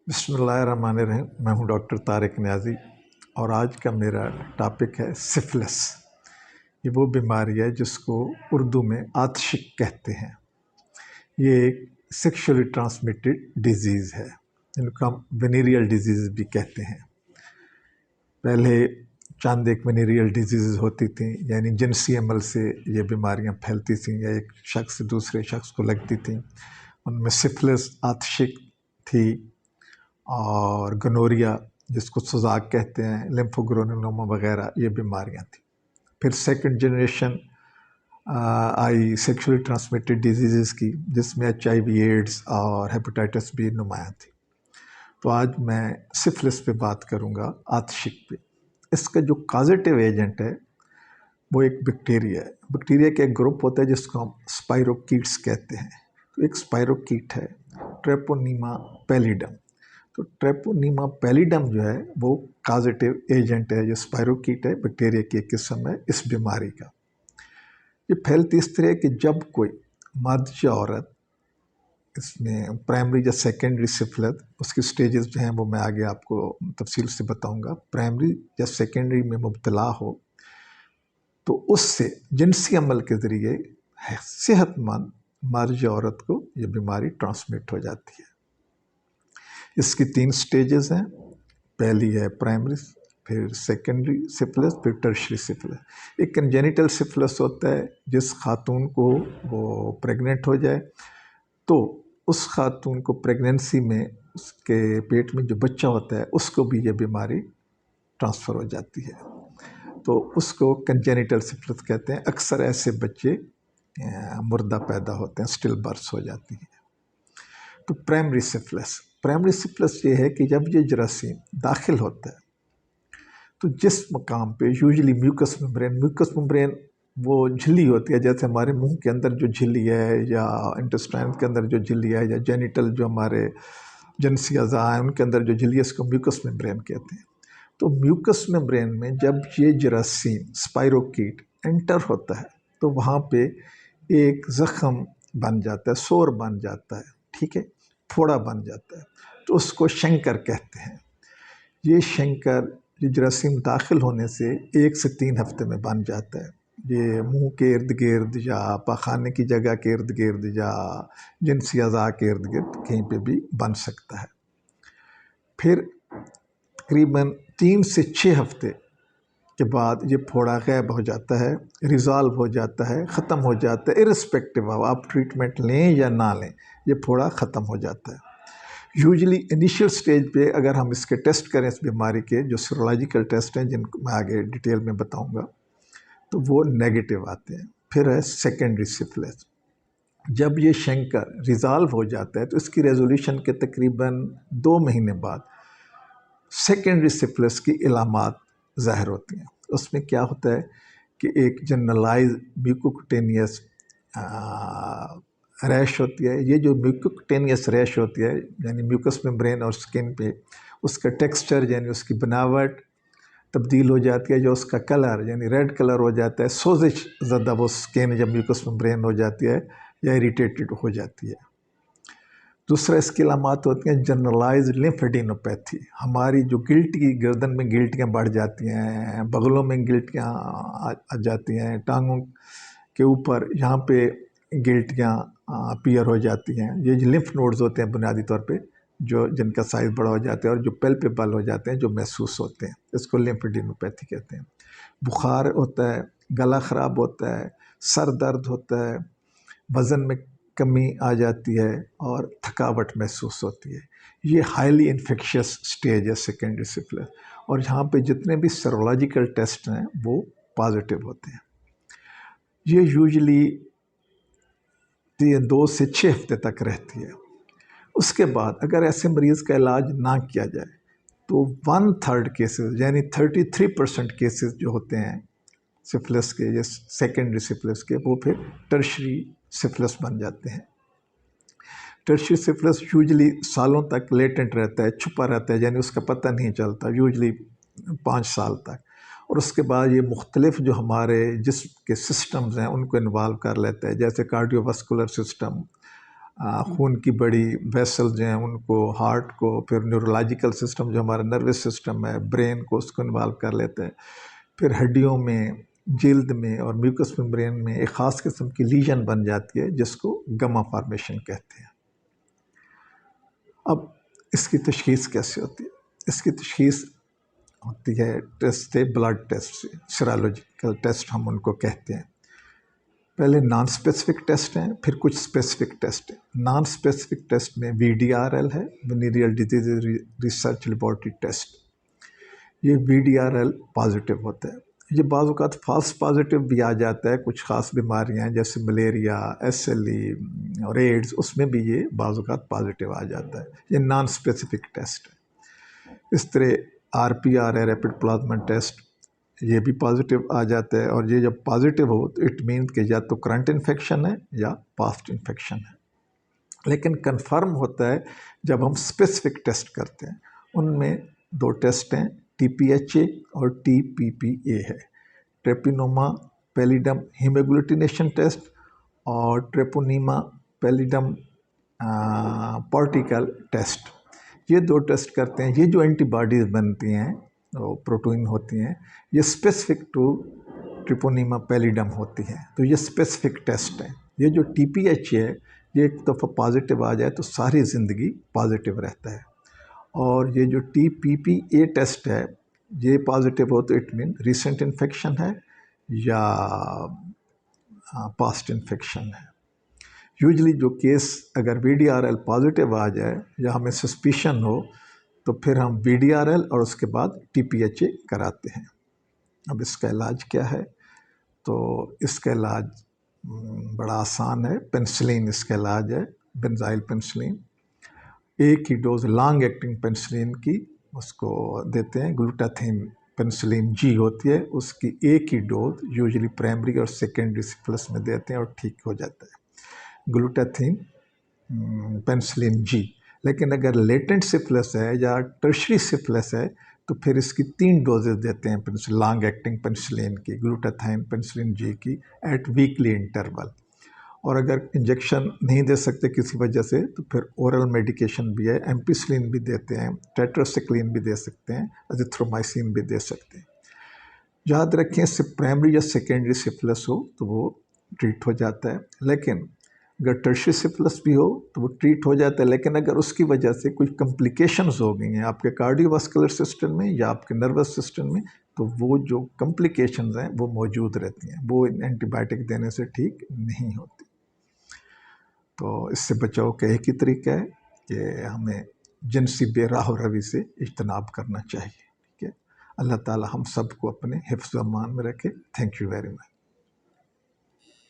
بسم اللہ الرحمن الرحیم۔ میں ہوں ڈاکٹر طارق نیازی اور آج کا میرا ٹاپک ہے سفلس۔ یہ وہ بیماری ہے جس کو اردو میں آتشک کہتے ہیں۔ یہ ایک سیکشولی ٹرانسمیٹڈ ڈیزیز ہے جن کو ہم وینیریل ڈیزیز بھی کہتے ہیں۔ پہلے چند ایک وینیریل ڈیزیز ہوتی تھیں، یعنی جنسی عمل سے یہ بیماریاں پھیلتی تھیں یا ایک شخص سے دوسرے شخص کو لگتی تھیں۔ ان میں سفلس آتشک تھی اور گنوریا جس کو سزاک کہتے ہیں، لیمفوگرونوما وغیرہ، یہ بیماریاں تھیں۔ پھر سیکنڈ جنریشن آئی سیکشولی ٹرانسمیٹڈ ڈیزیزز کی، جس میں HIV ایڈز اور ہیپاٹائٹس بھی نمایاں تھی۔ تو آج میں سفلس پہ بات کروں گا، آتشک پہ۔ اس کا جو کازیٹیو ایجنٹ ہے وہ ایک بیکٹیریا ہے۔ بیکٹیریا کا ایک گروپ ہوتا ہے جس کو ہم اسپائروکیٹس کہتے ہیں۔ تو ایک اسپائروکیٹ ہے ٹریپونیما پیلیڈم۔ تو ٹریپونیما پیلیڈم جو ہے وہ کازیٹیو ایجنٹ ہے، جو اسپائروکیٹ ہے، بیکٹیریا کی ایک قسم ہے اس بیماری کا۔ یہ پھیلتی اس طرح کہ جب کوئی مرد یا عورت، اس میں پرائمری یا سیکنڈری سفلس، اس کی سٹیجز جو ہیں وہ میں آگے آپ کو تفصیل سے بتاؤں گا، پرائمری یا سیکنڈری میں مبتلا ہو تو اس سے جنسی عمل کے ذریعے صحت مند مرد یا عورت کو یہ بیماری ٹرانسمٹ ہو جاتی ہے۔ اس کی 3 سٹیجز ہیں۔ پہلی ہے پرائمری، پھر سیکنڈری سفلس، پھر ٹرشری سفلس۔ ایک کنجینیٹل سفلس ہوتا ہے، جس خاتون کو وہ پریگننٹ ہو جائے تو اس خاتون کو پریگننسی میں اس کے پیٹ میں جو بچہ ہوتا ہے اس کو بھی یہ بیماری ٹرانسفر ہو جاتی ہے، تو اس کو کنجینیٹل سفلس کہتے ہیں۔ اکثر ایسے بچے مردہ پیدا ہوتے ہیں، اسٹل برتھ ہو جاتی ہیں۔ تو پرائمری سفلس یہ ہے کہ جب یہ جراثیم داخل ہوتا ہے تو جس مقام پہ یوزلی میوکس ممبرین وہ جھلی ہوتی ہے، جیسے ہمارے منہ کے اندر جو جھلی ہے یا انٹسٹائن کے اندر جو جھلی ہے یا جینیٹل جو ہمارے جنسی اعضاء ہیں ان کے اندر جو جھلی ہے، اس کو میوکس ممبرین کہتے ہیں۔ تو میوکس ممبرین میں جب یہ جراثیم اسپائروکیٹ انٹر ہوتا ہے تو وہاں پہ ایک زخم بن جاتا ہے، سور بن جاتا ہے، ٹھیک ہے، پھوڑا بن جاتا ہے، تو اس کو شنکر کہتے ہیں۔ یہ شنکر یہ جراثیم داخل ہونے سے 1 سے 3 ہفتے میں بن جاتا ہے۔ یہ منہ کے ارد گرد یا پاخانے کی جگہ کے ارد گرد یا جنسی اعضاء کے ارد گرد کہیں پہ بھی بن سکتا ہے۔ پھر تقریباً 3 سے 6 ہفتے کے بعد یہ پھوڑا غائب ہو جاتا ہے، ریزالو ہو جاتا ہے، ختم ہو جاتا ہے، ارسپیکٹو آف آپ ٹریٹمنٹ لیں یا نہ لیں، یہ پھوڑا ختم ہو جاتا ہے۔ یوزلی انیشیل سٹیج پہ اگر ہم اس کے ٹیسٹ کریں، اس بیماری کے جو سیرولوجیکل ٹیسٹ ہیں جن کو میں آگے ڈیٹیل میں بتاؤں گا، تو وہ نیگیٹو آتے ہیں۔ پھر ہے سیکنڈری سفلس۔ جب یہ شنکر ریزالو ہو جاتا ہے تو اس کی ریزولیوشن کے تقریباً 2 مہینے بعد سیکنڈری سفلس کی علامات ظاہر ہوتی ہیں۔ اس میں کیا ہوتا ہے کہ ایک جنرلائز میوکوکوٹینیس ریش ہوتی ہے۔ یہ جو میوکوکوٹینیس ریش ہوتی ہے، یعنی میوکس ممبرین اور سکن پہ اس کا ٹیکسچر یعنی اس کی بناوٹ تبدیل ہو جاتی ہے، جو اس کا کلر یعنی ریڈ کلر ہو جاتا ہے، سوزش زدہ وہ سکن جب میوکس ممبرین ہو جاتی ہے یا اریٹیٹڈ ہو جاتی ہے۔ دوسرا اس کی علامات ہوتی ہیں جنرلائزڈ لیمفیڈینوپیتھی، ہماری جو گلٹی، گردن میں گلٹیاں بڑھ جاتی ہیں، بغلوں میں گلٹیاں آ جاتی ہیں، ٹانگوں کے اوپر یہاں پہ گلٹیاں اپیئر ہو جاتی ہیں۔ یہ جو لمف نوڈز ہوتے ہیں بنیادی طور پہ جو جن کا سائز بڑا ہو جاتا ہے اور جو پیلپیبل ہو جاتے ہیں، جو محسوس ہوتے ہیں، اس کو لیمفیڈینوپیتھی کہتے ہیں۔ بخار ہوتا ہے، گلا خراب ہوتا ہے، سر درد ہوتا ہے، وزن میں کمی آ جاتی ہے اور تھکاوٹ محسوس ہوتی ہے۔ یہ ہائیلی انفیکشس سٹیج ہے سیکنڈری سفلس، اور یہاں پہ جتنے بھی سیرولوجیکل ٹیسٹ ہیں وہ پازیٹیو ہوتے ہیں۔ یہ یوزلی 2 سے 6 ہفتے تک رہتی ہے۔ اس کے بعد اگر ایسے مریض کا علاج نہ کیا جائے تو 1/3 کیسز یعنی 33% کیسز جو ہوتے ہیں سفلس کے، یہ سیکنڈری سفلس کے، وہ پھر ٹرشری سفلس بن جاتے ہیں۔ ٹرشری سفلس یوزلی سالوں تک لیٹنٹ رہتا ہے، چھپا رہتا ہے، یعنی اس کا پتہ نہیں چلتا، یوزلی 5 سال تک، اور اس کے بعد یہ مختلف جو ہمارے جسم کے سسٹمز ہیں ان کو انوالو کر لیتا ہے، جیسے کارڈیو واسکولر سسٹم، خون کی بڑی ویسل جو ہیں ان کو، ہارٹ کو، پھر نیورولوجیکل سسٹم جو ہمارا نروس سسٹم ہے، برین کو، اس کو انوالو کر لیتے ہیں. پھر ہڈیوں میں، جلد میں اور میوکس میمبرین میں ایک خاص قسم کی لیجن بن جاتی ہے جس کو گما فارمیشن کہتے ہیں. اب اس کی تشخیص کیسے ہوتی ہے؟ اس کی تشخیص ہوتی ہے ٹیسٹ سے، بلڈ ٹیسٹ سے، سیرولوجیکل ٹیسٹ ہم ان کو کہتے ہیں. پہلے نان اسپیسیفک ٹیسٹ ہیں، پھر کچھ اسپیسیفک ٹیسٹ ہیں. نان اسپیسیفک ٹیسٹ میں VDRL ہے، وینیریل ڈیزیز ریسرچ لیبارٹری ٹیسٹ. یہ VDRL پازیٹیو ہوتا ہے. یہ بعض اوقات فالس پازیٹیو بھی آ جاتا ہے. کچھ خاص بیماریاں جیسے ملیریا، SLE اور ایڈز، اس میں بھی یہ بعض اوقات پازیٹیو آ جاتا ہے. یہ نان اسپیسیفک ٹیسٹ ہے. اس طرح RPR ہے، ریپڈ پلازما ٹیسٹ، یہ بھی پازیٹیو آ جاتا ہے. اور یہ جب پازیٹیو ہو تو اٹ مین کہ یا تو کرنٹ انفیکشن ہے یا پاسٹ انفیکشن ہے. لیکن کنفرم ہوتا ہے جب ہم اسپیسیفک ٹیسٹ کرتے ہیں. ان میں 2 ٹیسٹ ہیں، TPHA اور TPPA ہے. ٹریپونیما پیلیڈم ہیموگلوٹینیشن ٹیسٹ اور ٹریپونیما پیلیڈم پارٹیکل ٹیسٹ. یہ 2 ٹیسٹ کرتے ہیں. یہ جو اینٹی باڈیز بنتی ہیں، پروٹین ہوتی ہیں، یہ اسپیسیفک ٹو ٹریپونیما پیلیڈم ہوتی ہیں. تو یہ اسپیسیفک ٹیسٹ ہیں. یہ جو TPHA ہے، یہ ایک دفعہ پازیٹیو آ جائے تو ساری زندگی پازیٹیو رہتا ہے. اور یہ جو TPPA ٹیسٹ ہے، یہ پازیٹیو ہو تو اٹ مین ریسنٹ انفیکشن ہے یا پاسٹ انفیکشن ہے. یوزلی جو کیس اگر VDRL پازیٹیو آ جائے یا ہمیں سسپیشن ہو تو پھر ہم VDRL اور اس کے بعد TPHA کراتے ہیں. اب اس کا علاج کیا ہے؟ تو اس کا علاج بڑا آسان ہے. پینسلین اس کا علاج ہے، بنزائل پینسلین. ایک ہی ڈوز لانگ ایکٹنگ پینسلین کی اس کو دیتے ہیں. گلوٹاتھین پینسلین G ہوتی ہے، اس کی ایک ہی ڈوز یوزلی پرائمری اور سیکنڈری سفلس میں دیتے ہیں اور ٹھیک ہو جاتا ہے. گلوٹاتھین پینسلین G. لیکن اگر لیٹنٹ سفلس ہے یا ٹرشری سفلس ہے تو پھر اس کی 3 ڈوزز دیتے ہیں لانگ ایکٹنگ پینسلین کی، گلوٹاتھین پینسلین G کی، ایٹ ویکلی انٹرول. اور اگر انجیکشن نہیں دے سکتے کسی وجہ سے تو پھر اورل میڈیکیشن بھی ہے. ایمپیسلین بھی دیتے ہیں، ٹیٹراسائکلین بھی دے سکتے ہیں، ازیتھرومائسین بھی دے سکتے ہیں. یاد رکھیں اس سے پرائمری یا سیکنڈری سفلس ہو تو وہ ٹریٹ ہو جاتا ہے. لیکن اگر ٹرشری سفلس بھی ہو تو وہ ٹریٹ ہو جاتا ہے. لیکن اگر اس کی وجہ سے کچھ کمپلیکیشنز ہو گئی ہیں آپ کے کارڈیو واسکولر سسٹم میں یا آپ کے نروس سسٹم میں، تو وہ جو کمپلیکیشنز ہیں وہ موجود رہتی ہیں، وہ اینٹی بائیوٹک دینے سے ٹھیک نہیں ہوتی. تو اس سے بچاؤ کا ایک ہی طریقہ ہے کہ ہمیں جنسی بے راہ و روی سے اجتناب کرنا چاہیے. ٹھیک ہے. اللہ تعالی ہم سب کو اپنے حفظ و امان میں رکھے. Thank you very much.